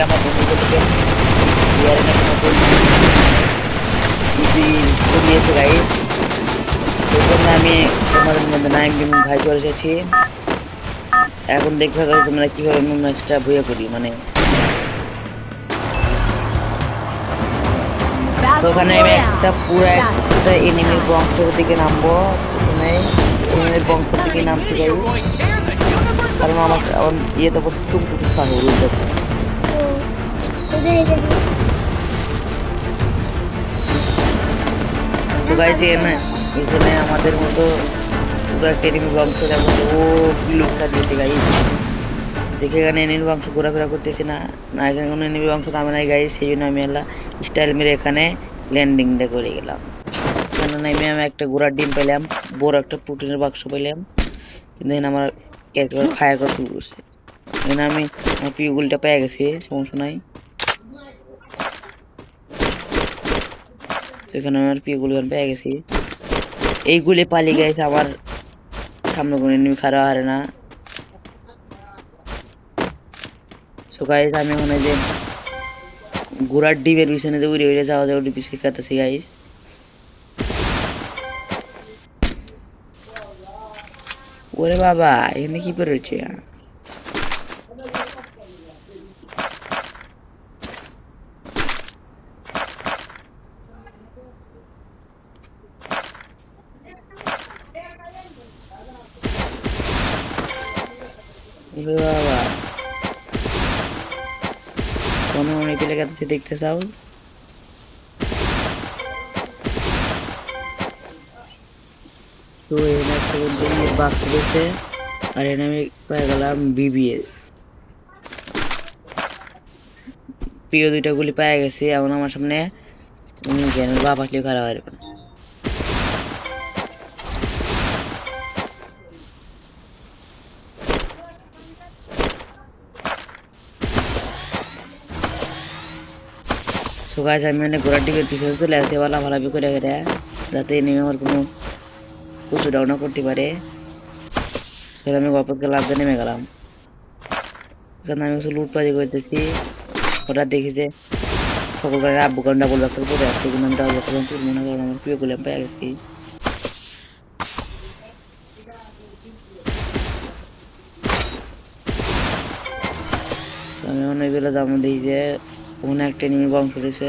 আমার বন্ধুদেরকে বিয়ারে নাকি নতুন দিয়েছে গাইস। সেই জন্য আমি তোমাদের মধ্যে নাইম গেমিং ভাই চলে এসেছি। এখন দেখতে পাচ্ছ তোমরা কিভাবে ম্যাচটা বইয়া করি, মানে ওখানে আমি একটা পুরো একটা এনিমির বংশের দিকে নামবো। প্রথমে এনিমির বংশের দিকে নামতে যাই, কারণ আমার ইয়ে তো টুকটুক পাগল তো গাইস। এখানে আমাদের মতো পুরো একটা এনিমি বংশের মধ্যে ও কি লোকটা দিতে গাইস। দেখে এখানে এনিমি বংশ ঘোরাফেরা করতেছে না, না এখানে কোনো এনিমি বংশ নামে নাই গাইস। সেই জন্য আমি এলা স্টাইল মেরে এখানে ল্যান্ডিংটা করে গেলাম। এখানে নামে আমি একটা ঘোড়ার ডিম পেলাম, বড় একটা প্রোটিনের বাক্স পেলাম, কিন্তু আমার ক্যারেক্টার ফায়ার করা শুরু করছে। এখানে আমি আমার পিউগুলটা পেয়ে গেছি, সমস্যা নাই। সেখানে আমার পিউগুল পেয়ে গেছি, এইগুলি পালিয়ে গেছে। আমার সামনে কোনো এনিমি খারাপ হারে না। সো গাইস আমি মনে যে ঘোড়ার ডিমের পিছনে যে উড়ে উড়ে যাওয়া যায় ওটি পিছিয়ে কাটাছি গাইস। ওরে বাবা এখানে কি পড়েছে? বাবা কোনো মনে পেলে কাছে দেখতে চাও? তো এখানে একটা বন্ধু বাক্স রয়েছে, আর এখানে আমি পেয়ে গেলাম বিবিএস। প্রিয় দুইটা গুলি পেয়ে গেছি। এখন আমার সামনে বাপ আসলে খারাপ হয়। সো গাইস আমি মানে ঘোড়ার ডিমের পিছনে চলে আসি ভালাভালাবি করে করে, যাতে নেমে আমার কোনো কিছু ডাউন করতে পারে। সেটা আমি গল্পকে লাভ দিয়ে নেমে গেলাম। এখানে আমি কিছু লুটপাজি করতেছি, হঠাৎ দেখি যে সকল গাড়ি আব্বু কারণ ডাবল বাক্সের পরে আসছে, কিন্তু আমি ডাবল বাক্সের তুলব না, কারণ আমার প্রিয় গুলো আমি পেয়ে গেছি। আমি অনেকগুলো দাম দিই যে ওখানে একটা এনিমি বংশ রয়েছে।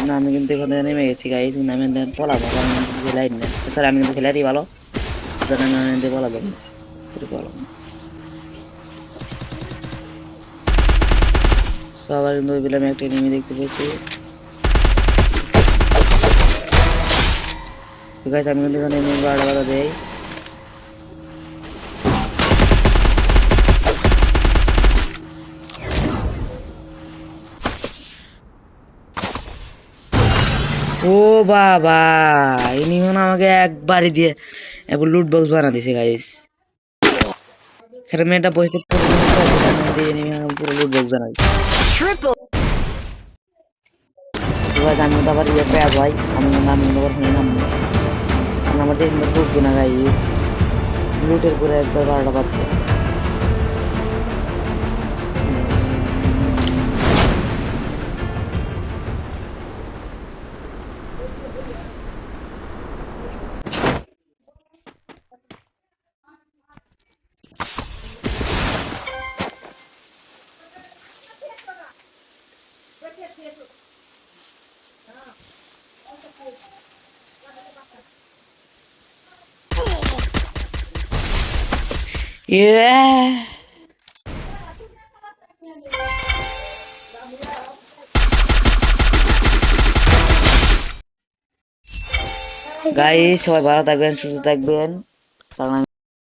না আমি কিন্তু এখানে নেমে গেছি গাইস, কিন্তু আমি পলাবো কারণ খেলাই না। স্যার আমি কিন্তু খেলারই ভালো, আমি পলাবো পলাবো সবার। কিন্তু ওই বেলা আমি একটা এনিমি দেখতে পেয়েছি। ঠিক আছে আমি কিন্তু এখানে এনিমি বাড়া দেই। ও বাবা এনিমি আমাকে একবারই দিয়ে একবার লুট বক্স বানা দিছে গাইস। এখানে মেয়েটা বসে পুরো লুট বক্স বানাই। আমি তো আবার ইয়ে পেয়ে যাই, আমি আবার নামবো, আমাদের লুট না গাইস। লুটের করে একবার 12টা বাজবে। গাইস সবাই ভালো থাকবেন, সুস্থ থাকবেন।